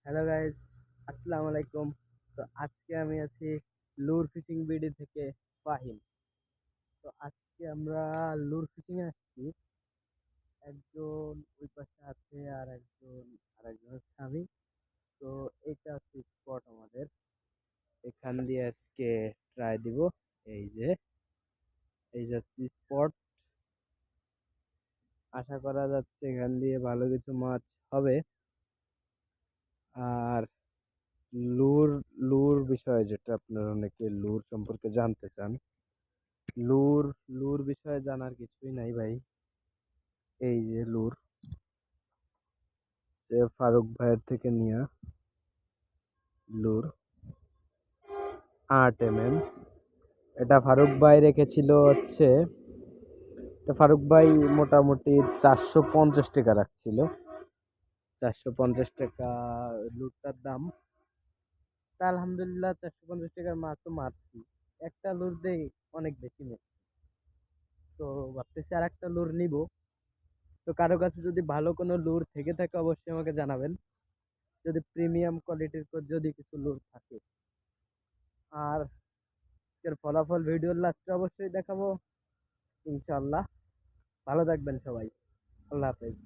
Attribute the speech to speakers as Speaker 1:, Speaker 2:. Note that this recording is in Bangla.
Speaker 1: হ্যালো গাইস, আসসালামু আলাইকুম। তো আজকে আমি আছি লুর ফিশিং বিডি থেকে ফাহিম। তো আজকে আমরা লুর ফিশিং এ আসছি। একজন ওই পাশে আছে আর একজন হচ্ছে আমি। তো এটা হচ্ছে স্পট আমাদের। এখান দিয়ে আজকে ট্রাই দিব। এই যে এই যাচ্ছে স্পট। আশা করা যাচ্ছে এখান দিয়ে ভালো কিছু মাছ হবে। আর লুর লুর বিষয়ে যেটা আপনারা অনেকে লুর সম্পর্কে জানতে চান, লুর লুর বিষয়ে জানার কিছুই নাই ভাই। এই যে লুর, যে ফারুক ভাইয়ের থেকে নিয়া লুর 8 mm। এটা ফারুক ভাই রেখেছিল হচ্ছে, তো ফারুক ভাই মোটামুটি 450 টাকা রাখছিল। 450 টাকা লুরটার দাম। তা আলহামদুলিল্লাহ 450 টাকার মাছ তো মারছি। একটা লুর দেই অনেক বেশি নেই। তো ভাবতেছি আর একটা লুর নিব। তো কারো কাছে যদি ভালো কোনো লুর থেকে থাকে অবশ্যই আমাকে জানাবেন, যদি প্রিমিয়াম কোয়ালিটির যদি কিছু লুর থাকে। আর এর ফলাফল ভিডিওর লাস্টে অবশ্যই দেখাবো ইনশাআল্লাহ। ভালো থাকবেন সবাই। আল্লাহ হাফেজ।